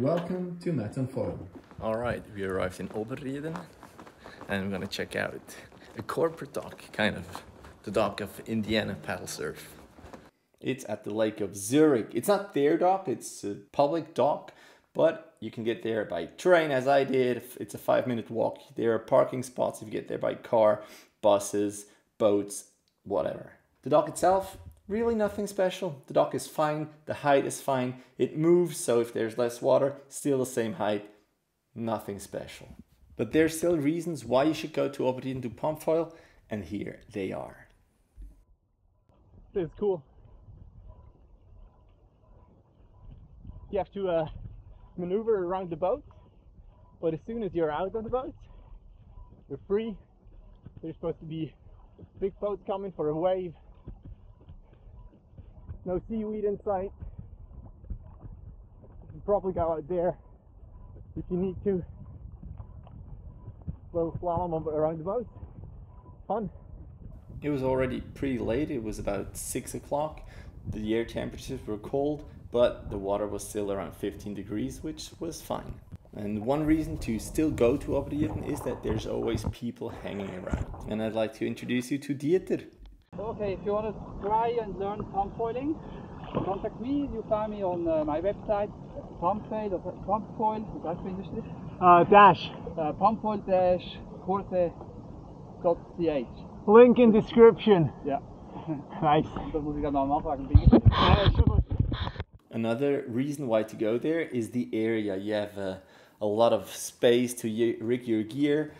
Welcome to Met and Foil. Alright, we arrived in Oberrieden and we're gonna check out a corporate dock, kind of. The dock of Indiana Paddle Surf. It's at the lake of Zurich. It's not their dock, it's a public dock, but you can get there by train as I did. It's a 5-minute walk. There are parking spots if you get there by car, buses, boats, whatever. The dock itself, really nothing special. The dock is fine, the height is fine, it moves, so if there's less water, still the same height, nothing special. But there's still reasons why you should go to Oberrieden to Pumpfoil, and here they are. This is cool. You have to maneuver around the boat, but as soon as you're out on the boat, you're free. There's supposed to be big boats coming for a wave. No seaweed in sight. You can probably go out there if you need to. Little slalom around the boat. Fun. It was already pretty late. It was about 6 o'clock. The air temperatures were cold, but the water was still around 15 degrees, which was fine. And one reason to still go to Oberrieden is that there's always people hanging around. And I'd like to introduce you to Dieter. Okay, if you want to try and learn pumpfoiling, contact me. You find me on my website, pumpfoil, wie heißt Englisch this? Dash. Pumpfoil-kurse.ch. Link in description. Ja. Nice. Das muss ich gerade noch nachfragen. Another reason why to go there is the area. You have a lot of space to rig your gear.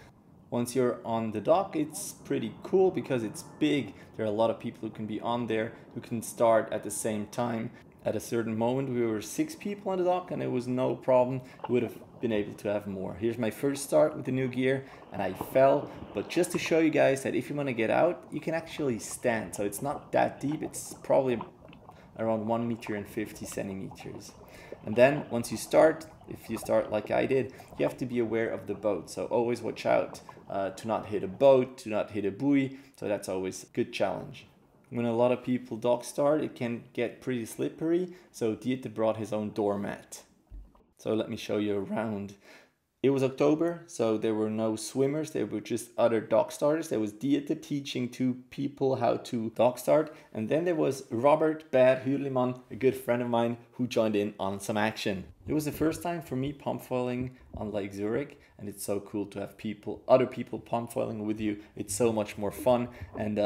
Once you're on the dock, it's pretty cool because it's big. There are a lot of people who can be on there, who can start at the same time. At a certain moment, we were 6 people on the dock and it was no problem. We would have been able to have more. Here's my first start with the new gear and I fell. But just to show you guys that if you want to get out, you can actually stand. So it's not that deep. It's probably around 1 meter and 50 centimeters. And then once you start, if you start like I did, you have to be aware of the boat. So always watch out to not hit a boat, to not hit a buoy. So that's always a good challenge. When a lot of people dock start, it can get pretty slippery. So Dieter brought his own doormat. So let me show you around. It was October, so there were no swimmers, there were just other dock starters. There was Dieter teaching 2 people how to dock start. And then there was Robert Bad Hürlimann, a good friend of mine, who joined in on some action. It was the first time for me pumpfoiling on Lake Zurich, and it's so cool to have other people pumpfoiling with you. It's so much more fun, and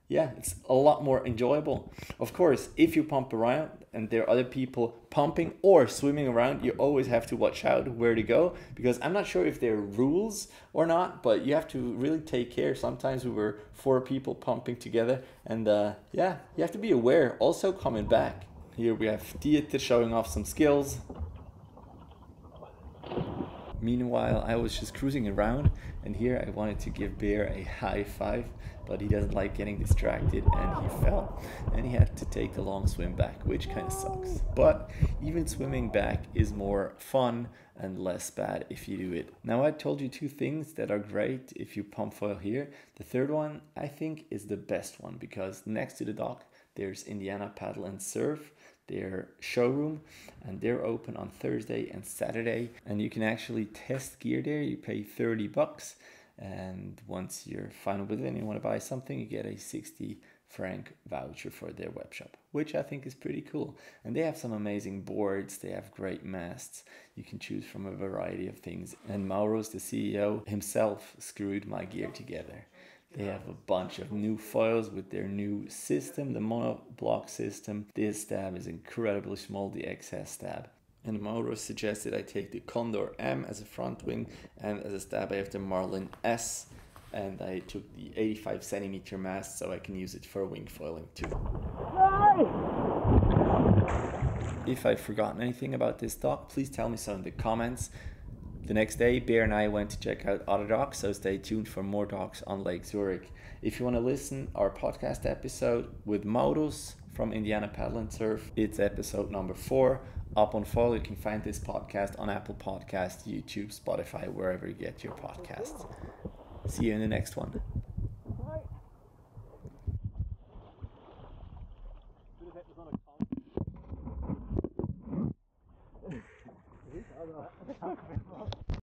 yeah, it's a lot more enjoyable. Of course, if you pump around and there are other people pumping or swimming around, you always have to watch out where to go, because I'm not sure if there are rules or not, but you have to really take care. Sometimes we were 4 people pumping together, and yeah, you have to be aware. Also coming back. Here we have Dieter showing off some skills. Meanwhile, I was just cruising around, and here I wanted to give Bear a high five, but he doesn't like getting distracted and he fell. And he had to take the long swim back, which kind of sucks. But even swimming back is more fun and less bad if you do it. Now I told you 2 things that are great if you pumpfoil here. The third one, I think, is the best one, because next to the dock, there's Indiana Paddle and Surf, their showroom, and they're open on Thursday and Saturday, and you can actually test gear there. You pay $30, and once you're fine with it and you want to buy something, you get a 60 franc voucher for their web shop, which I think is pretty cool. And they have some amazing boards, they have great masts, you can choose from a variety of things. And Mauros, the CEO himself, screwed my gear together. They have a bunch of new foils with their new system, the monoblock system. This stab is incredibly small, the XS stab. And Mauro suggested I take the Condor M as a front wing, and as a stab I have the Marlin S. And I took the 85 centimeter mast so I can use it for wing foiling too. If I've forgotten anything about this dock, please tell me so in the comments. The next day, Bear and I went to check out other docks, so stay tuned for more docks on Lake Zurich. If you want to listen our podcast episode with Maurus from Indiana Paddle and Surf, it's episode number 4, up on Foil. You can find this podcast on Apple Podcasts, YouTube, Spotify, wherever you get your podcasts. See you in the next one. enough of it.